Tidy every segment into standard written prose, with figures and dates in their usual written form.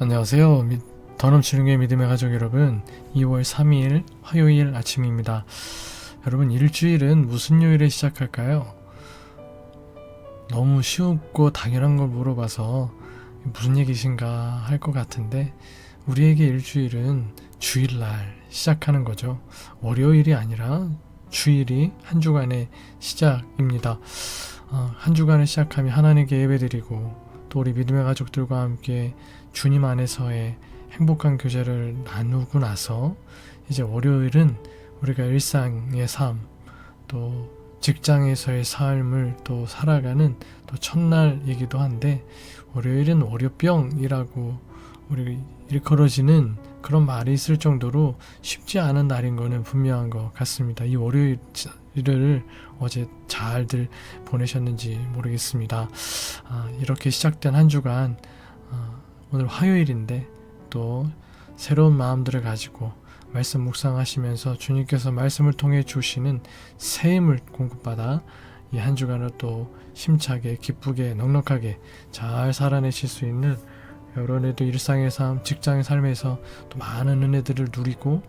안녕하세요. 더 넘치는 믿음의 가족 여러분, 2월 3일 화요일 아침입니다. 여러분, 일주일은 무슨 요일에 시작할까요? 너무 쉽고 당연한 걸 물어봐서 무슨 얘기신가 할 것 같은데, 우리에게 일주일은 주일날 시작하는 거죠. 월요일이 아니라 주일이 한 주간의 시작입니다. 한 주간을 시작하며 하나님께 예배드리고 또 우리 믿음의 가족들과 함께 주님 안에서의 행복한 교제를 나누고 나서 이제 월요일은 우리가 일상의 삶, 또 직장에서의 삶을 또 살아가는 또 첫날이기도 한데, 월요일은 월요병이라고 우리 일컬어지는 그런 말이 있을 정도로 쉽지 않은 날인 거는 분명한 것 같습니다. 이 월요일을 어제 잘들 보내셨는지 모르겠습니다. 이렇게 시작된 한 주간, 오늘 화요일인데 또 새로운 마음들을 가지고 말씀 묵상하시면서 주님께서 말씀을 통해 주시는 새 힘을 공급받아 이 한 주간을 또 힘차게 기쁘게 넉넉하게 잘 살아내실 수 있는 여러분들도 일상의 삶, 직장의 삶에서 또 많은 은혜들을 누리고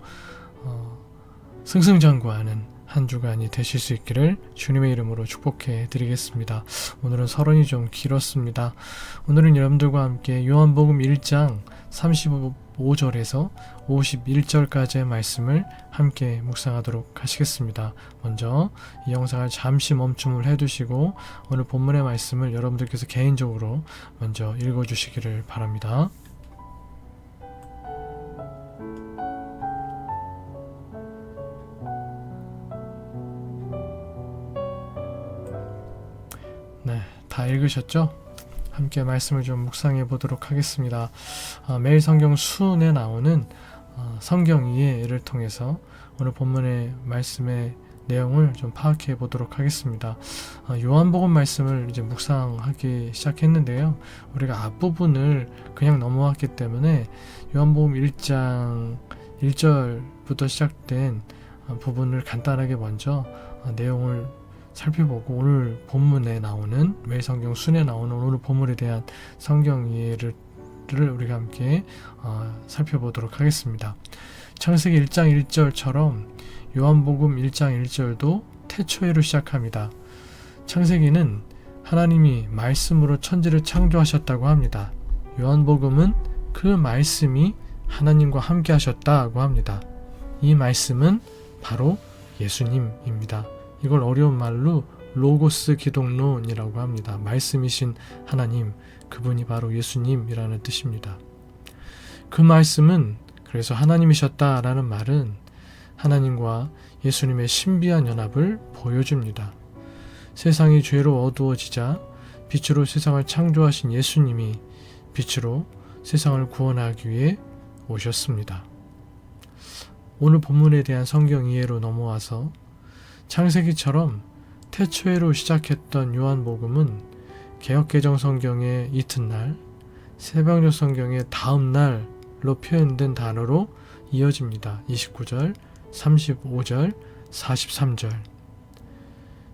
승승장구하는 한 주간이 되실 수 있기를 주님의 이름으로 축복해 드리겠습니다. 오늘은 서론이 좀 길었습니다. 오늘은 여러분들과 함께 요한복음 1장 35절에서 51절까지의 말씀을 함께 묵상하도록 하시겠습니다. 먼저 이 영상을 잠시 멈춤을 해두시고 오늘 본문의 말씀을 여러분들께서 개인적으로 먼저 읽어주시기를 바랍니다. 네, 다 읽으셨죠? 함께 말씀을 좀 묵상해 보도록 하겠습니다. 매일 성경 수훈에 나오는 성경 이해를 통해서 오늘 본문의 말씀의 내용을 좀 파악해 보도록 하겠습니다. 요한복음 말씀을 이제 묵상하기 시작했는데요. 우리가 앞부분을 그냥 넘어왔기 때문에 요한복음 1장 1절부터 시작된 부분을 간단하게 먼저 내용을 살펴보고 오늘 본문에 나오는 매일 성경 순에 나오는 오늘 본문에 대한 성경 이해를 우리가 함께 살펴보도록 하겠습니다. 창세기 1장 1절처럼 요한복음 1장 1절도 태초에로 시작합니다. 창세기는 하나님이 말씀으로 천지를 창조하셨다고 합니다. 요한복음은 그 말씀이 하나님과 함께 하셨다고 합니다. 이 말씀은 바로 예수님입니다. 이걸 어려운 말로 로고스 기독론이라고 합니다. 말씀이신 하나님, 그분이 바로 예수님이라는 뜻입니다. 그 말씀은 그래서 하나님이셨다라는 말은 하나님과 예수님의 신비한 연합을 보여줍니다. 세상이 죄로 어두워지자 빛으로 세상을 창조하신 예수님이 빛으로 세상을 구원하기 위해 오셨습니다. 오늘 본문에 대한 성경 이해로 넘어와서 창세기처럼 태초에로 시작했던 요한복음은 개역개정 성경의 이튿날, 새벽녘 성경의 다음날로 표현된 단어로 이어집니다. 29절, 35절, 43절.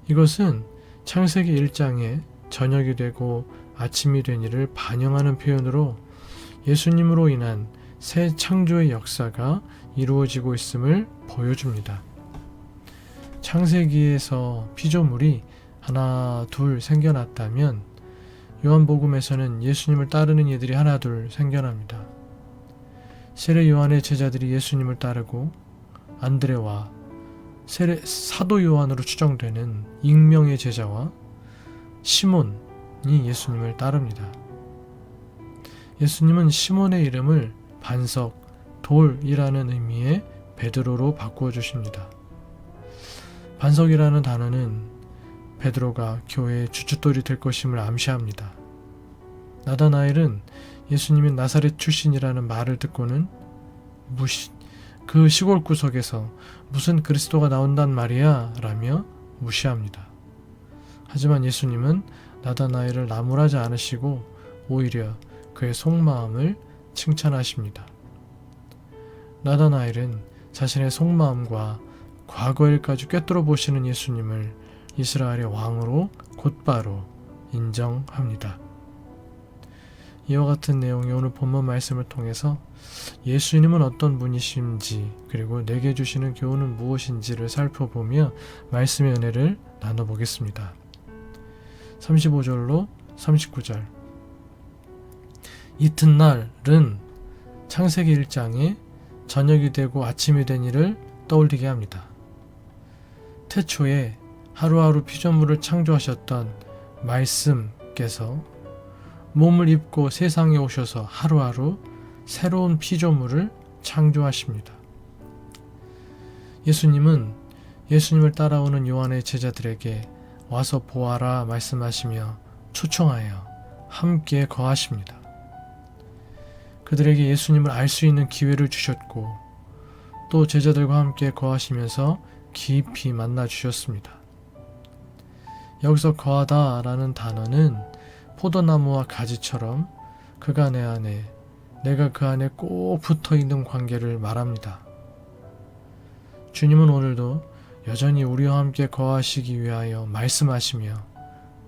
이것은 창세기 1장에 저녁이 되고 아침이 된 일을 반영하는 표현으로 예수님으로 인한 새 창조의 역사가 이루어지고 있음을 보여줍니다. 창세기에서 피조물이 하나 둘 생겨났다면 요한복음에서는 예수님을 따르는 이들이 하나 둘 생겨납니다. 세례 요한의 제자들이 예수님을 따르고 안드레와 사도 요한으로 추정되는 익명의 제자와 시몬이 예수님을 따릅니다. 예수님은 시몬의 이름을 반석, 돌이라는 의미의 베드로로 바꾸어 주십니다. 반석이라는 단어는 베드로가 교회의 주춧돌이 될 것임을 암시합니다. 나다나엘은 예수님이 나사렛 출신이라는 말을 듣고는 그 시골 구석에서 무슨 그리스도가 나온단 말이야 라며 무시합니다. 하지만 예수님은 나다나엘을 나무라지 않으시고 오히려 그의 속마음을 칭찬하십니다. 나다나엘은 자신의 속마음과 과거 일까지 꿰뚫어 보시는 예수님을 이스라엘의 왕으로 곧바로 인정합니다. 이와 같은 내용이 오늘 본문 말씀을 통해서 예수님은 어떤 분이신지 그리고 내게 주시는 교훈은 무엇인지를 살펴보며 말씀의 은혜를 나눠보겠습니다. 35절로 39절. 이튿날은 창세기 1장에 저녁이 되고 아침이 된 일을 떠올리게 합니다. 태초에 하루하루 피조물을 창조하셨던 말씀께서 몸을 입고 세상에 오셔서 하루하루 새로운 피조물을 창조하십니다. 예수님은 예수님을 따라오는 요한의 제자들에게 와서 보아라 말씀하시며 초청하여 함께 거하십니다. 그들에게 예수님을 알 수 있는 기회를 주셨고 또 제자들과 함께 거하시면서 깊이 만나 주셨습니다. 여기서 거하다 라는 단어는 포도나무와 가지처럼 그가 내 안에 내가 그 안에 꼭 붙어있는 관계를 말합니다. 주님은 오늘도 여전히 우리와 함께 거하시기 위하여 말씀하시며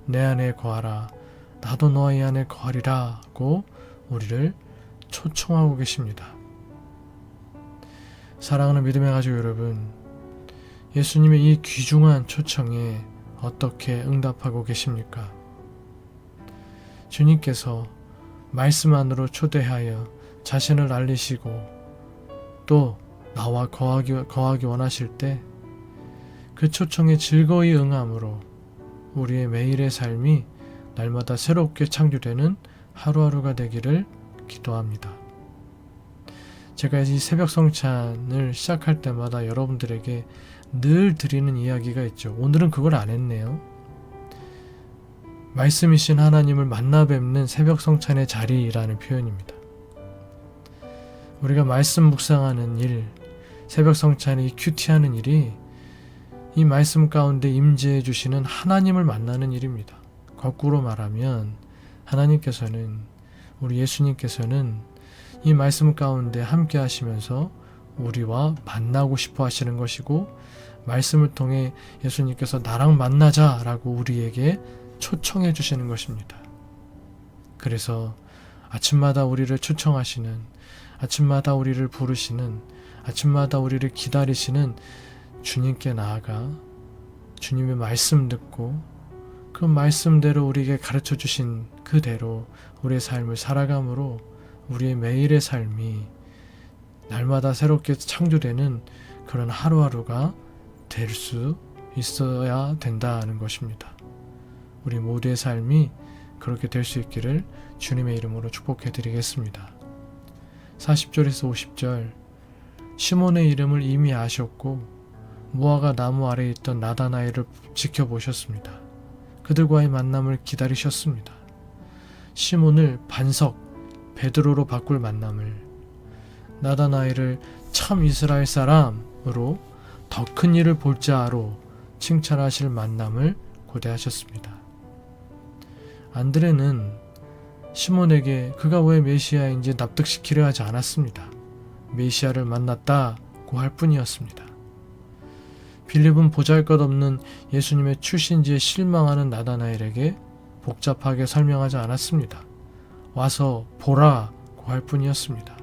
내 안에 거하라 나도 너희 안에 거하리라 고 우리를 초청하고 계십니다. 사랑하는 믿음의 가족 여러분, 예수님의 이 귀중한 초청에 어떻게 응답하고 계십니까? 주님께서 말씀 안으로 초대하여 자신을 알리시고 또 나와 거하기 원하실 때 그 초청에 즐거이 응함으로 우리의 매일의 삶이 날마다 새롭게 창조되는 하루하루가 되기를 기도합니다. 제가 이 새벽 성찬을 시작할 때마다 여러분들에게 늘 드리는 이야기가 있죠. 오늘은 그걸 안 했네요. 말씀이신 하나님을 만나 뵙는 새벽 성찬의 자리라는 표현입니다. 우리가 말씀 묵상하는 일, 새벽 성찬이 큐티하는 일이 이 말씀 가운데 임재해 주시는 하나님을 만나는 일입니다. 거꾸로 말하면 하나님께서는 우리 예수님께서는 이 말씀 가운데 함께 하시면서 우리와 만나고 싶어 하시는 것이고 말씀을 통해 예수님께서 나랑 만나자라고 우리에게 초청해 주시는 것입니다. 그래서 아침마다 우리를 초청하시는, 아침마다 우리를 부르시는, 아침마다 우리를 기다리시는 주님께 나아가 주님의 말씀 듣고 그 말씀대로 우리에게 가르쳐 주신 그대로 우리의 삶을 살아감으로 우리의 매일의 삶이 날마다 새롭게 창조되는 그런 하루하루가 될 수 있어야 된다는 것입니다. 우리 모두의 삶이 그렇게 될 수 있기를 주님의 이름으로 축복해 드리겠습니다. 40절에서 50절. 시몬의 이름을 이미 아셨고 무화과 나무 아래에 있던 나다나엘을 지켜보셨습니다. 그들과의 만남을 기다리셨습니다. 시몬을 반석 베드로로 바꿀 만남을, 나다나엘을 참 이스라엘 사람으로 더 큰 일을 볼 자로 칭찬하실 만남을 고대하셨습니다. 안드레는 시몬에게 그가 왜 메시아인지 납득시키려 하지 않았습니다. 메시아를 만났다고 할 뿐이었습니다. 빌립은 보잘것없는 예수님의 출신지에 실망하는 나다나엘에게 복잡하게 설명하지 않았습니다. 와서 보라고 할 뿐이었습니다.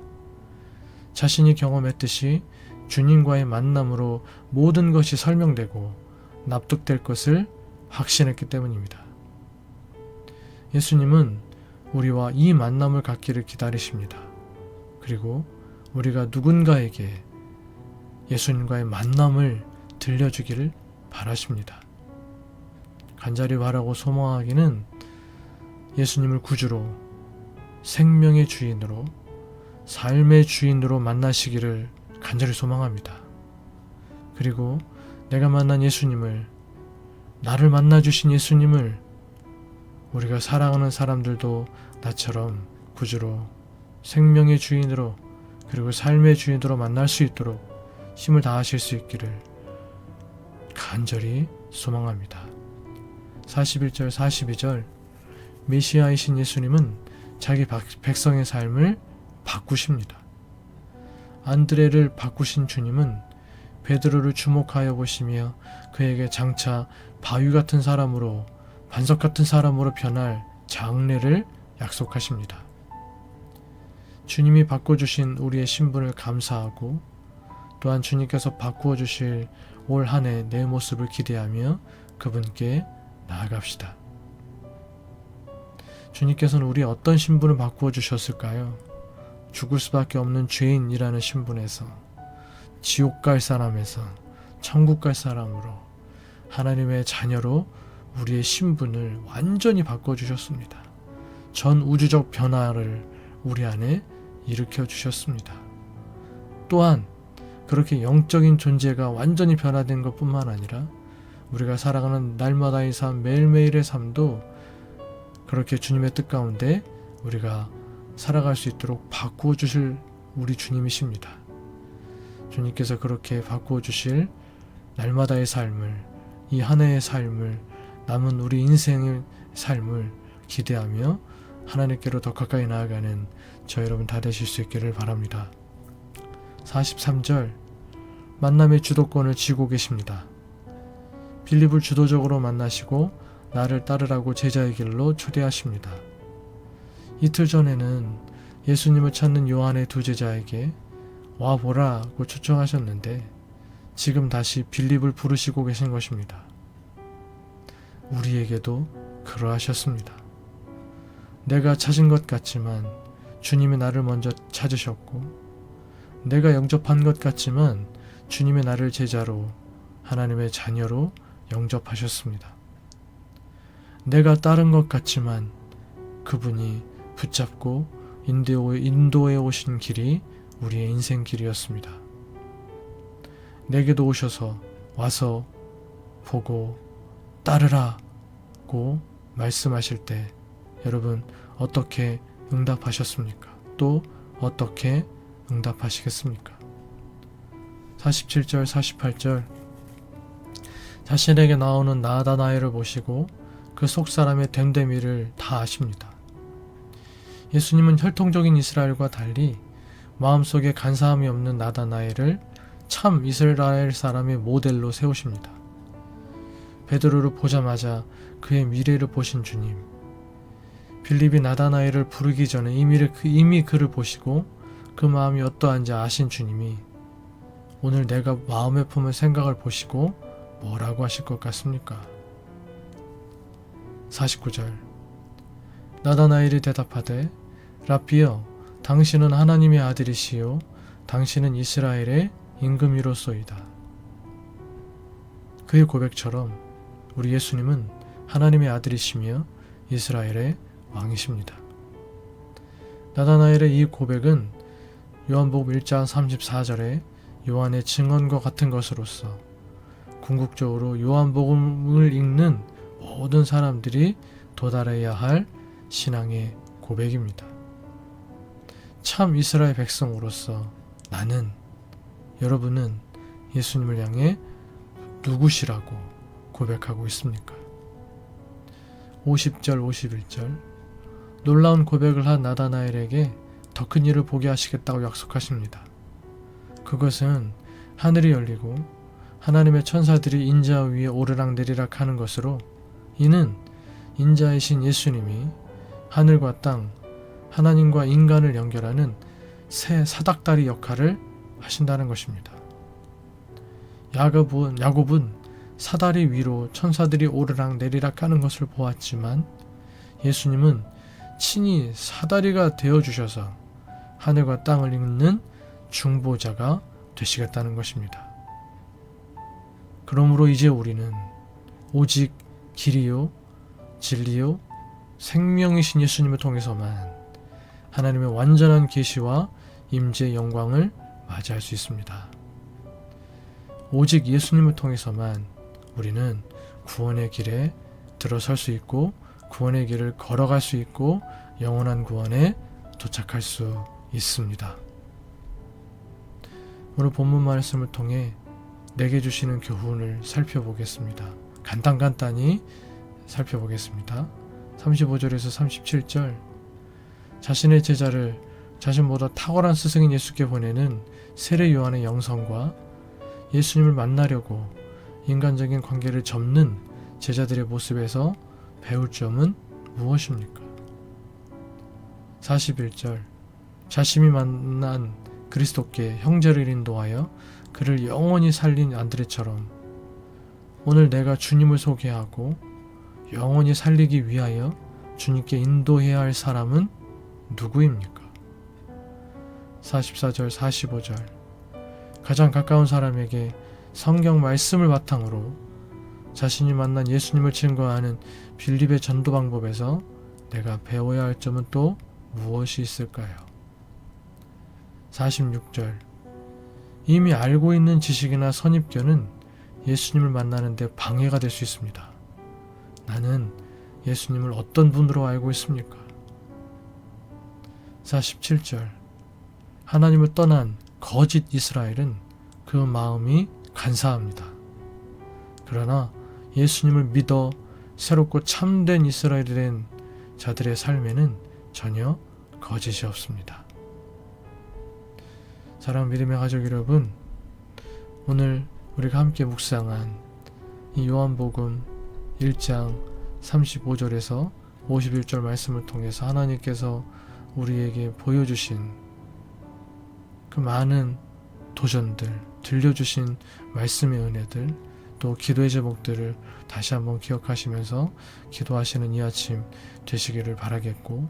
자신이 경험했듯이 주님과의 만남으로 모든 것이 설명되고 납득될 것을 확신했기 때문입니다. 예수님은 우리와 이 만남을 갖기를 기다리십니다. 그리고 우리가 누군가에게 예수님과의 만남을 들려주기를 바라십니다. 간절히 바라고 소망하기는 예수님을 구주로, 생명의 주인으로, 삶의 주인으로 만나시기를 간절히 소망합니다. 그리고 내가 만난 예수님을, 나를 만나주신 예수님을 우리가 사랑하는 사람들도 나처럼 구주로, 생명의 주인으로, 그리고 삶의 주인으로 만날 수 있도록 힘을 다하실 수 있기를 간절히 소망합니다. 41절 42절. 메시아이신 예수님은 자기 백성의 삶을 바꾸십니다. 안드레를 바꾸신 주님은 베드로를 주목하여 보시며 그에게 장차 바위 같은 사람으로, 반석 같은 사람으로 변할 장래를 약속하십니다. 주님이 바꿔주신 우리의 신분을 감사하고 또한 주님께서 바꾸어 주실 올 한 해 내 모습을 기대하며 그분께 나아갑시다. 주님께서는 우리의 어떤 신분을 바꾸어 주셨을까요? 죽을 수밖에 없는 죄인이라는 신분에서 지옥 갈 사람에서 천국 갈 사람으로 하나님의 자녀로 우리의 신분을 완전히 바꿔주셨습니다. 전 우주적 변화를 우리 안에 일으켜 주셨습니다. 또한 그렇게 영적인 존재가 완전히 변화된 것뿐만 아니라 우리가 살아가는 날마다의 삶, 매일매일의 삶도 그렇게 주님의 뜻 가운데 우리가 살아갈 수 있도록 바꾸어 주실 우리 주님이십니다. 주님께서 그렇게 바꾸어 주실 날마다의 삶을, 이 한 해의 삶을, 남은 우리 인생의 삶을 기대하며 하나님께로 더 가까이 나아가는 저 여러분 다 되실 수 있기를 바랍니다. 43절, 만남의 주도권을 쥐고 계십니다. 빌립을 주도적으로 만나시고 나를 따르라고 제자의 길로 초대하십니다. 이틀 전에는 예수님을 찾는 요한의 두 제자에게 와보라고 초청하셨는데 지금 다시 빌립을 부르시고 계신 것입니다. 우리에게도 그러하셨습니다. 내가 찾은 것 같지만 주님이 나를 먼저 찾으셨고, 내가 영접한 것 같지만 주님의 나를 제자로, 하나님의 자녀로 영접하셨습니다. 내가 따른 것 같지만 그분이 붙잡고 인도해 오신 길이 우리의 인생 길이었습니다. 내게도 오셔서 와서 보고 따르라고 말씀하실 때 여러분 어떻게 응답하셨습니까? 또 어떻게 응답하시겠습니까? 47절 48절, 자신에게 나오는 나다나엘을 보시고 그 속사람의 됨됨이를 다 아십니다. 예수님은 혈통적인 이스라엘과 달리 마음속에 간사함이 없는 나다나엘을 참 이스라엘 사람의 모델로 세우십니다. 베드로를 보자마자 그의 미래를 보신 주님, 빌립이 나다나엘을 부르기 전에 이미 그를 보시고 그 마음이 어떠한지 아신 주님이 오늘 내가 마음에 품은 생각을 보시고 뭐라고 하실 것 같습니까? 49절, 나다나엘이 대답하되 라비여, 당신은 하나님의 아들이시요 당신은 이스라엘의 임금이로소이다. 그의 고백처럼 우리 예수님은 하나님의 아들이시며 이스라엘의 왕이십니다. 나다나엘의 이 고백은 요한복음 1장 34절에 요한의 증언과 같은 것으로서 궁극적으로 요한복음을 읽는 모든 사람들이 도달해야 할 신앙의 고백입니다. 참 이스라엘 백성으로서 나는, 여러분은 예수님을 향해 누구시라고 고백하고 있습니까? 50절 51절, 놀라운 고백을 한 나다나엘에게 더 큰 일을 보게 하시겠다고 약속하십니다. 그것은 하늘이 열리고 하나님의 천사들이 인자 위에 오르락내리락 하는 것으로, 이는 인자이신 예수님이 하늘과 땅, 하나님과 인간을 연결하는 새 사닥다리 역할을 하신다는 것입니다. 야곱은 사다리 위로 천사들이 오르락내리락 하는 것을 보았지만 예수님은 친히 사다리가 되어주셔서 하늘과 땅을 잇는 중보자가 되시겠다는 것입니다. 그러므로 이제 우리는 오직 길이요 진리요 생명이신 예수님을 통해서만 하나님의 완전한 계시와 임재의 영광을 맞이할 수 있습니다. 오직 예수님을 통해서만 우리는 구원의 길에 들어설 수 있고 구원의 길을 걸어갈 수 있고 영원한 구원에 도착할 수 있습니다. 오늘 본문 말씀을 통해 내게 주시는 교훈을 살펴보겠습니다. 간단히 살펴보겠습니다. 35절에서 37절, 자신의 제자를 자신보다 탁월한 스승인 예수께 보내는 세례 요한의 영성과 예수님을 만나려고 인간적인 관계를 접는 제자들의 모습에서 배울 점은 무엇입니까? 41절, 자신이 만난 그리스도께 형제를 인도하여 그를 영원히 살린 안드레처럼 오늘 내가 주님을 소개하고 영원히 살리기 위하여 주님께 인도해야 할 사람은 누구입니까? 44절 45절 가장 가까운 사람에게 성경 말씀을 바탕으로 자신이 만난 예수님을 증거하는 빌립의 전도 방법에서 내가 배워야 할 점은 또 무엇이 있을까요? 46절 이미 알고 있는 지식이나 선입견은 예수님을 만나는데 방해가 될 수 있습니다. 나는 예수님을 어떤 분으로 알고 있습니까? 47절 하나님을 떠난 거짓 이스라엘은 그 마음이 간사합니다. 그러나 예수님을 믿어 새롭고 참된 이스라엘이 된 자들의 삶에는 전혀 거짓이 없습니다. 사랑하는 믿음의 가족 여러분, 오늘 우리가 함께 묵상한 이 요한복음 1장 35절에서 51절 말씀을 통해서 하나님께서 우리에게 보여주신 그 많은 도전들, 들려주신 말씀의 은혜들, 또 기도의 제목들을 다시 한번 기억하시면서 기도하시는 이 아침 되시기를 바라겠고,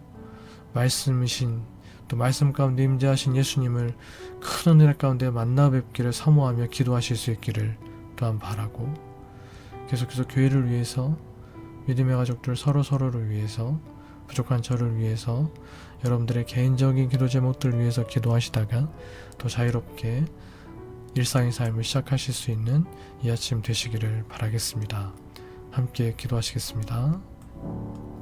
말씀이신 또 말씀 가운데 임재하신 예수님을 큰 은혜 가운데 만나 뵙기를 사모하며 기도하실 수 있기를 또한 바라고, 계속해서 교회를 위해서, 믿음의 가족들 서로를 위해서, 부족한 저를 위해서, 여러분들의 개인적인 기도 제목들을 위해서 기도하시다가 또 자유롭게 일상의 삶을 시작하실 수 있는 이 아침 되시기를 바라겠습니다. 함께 기도하시겠습니다.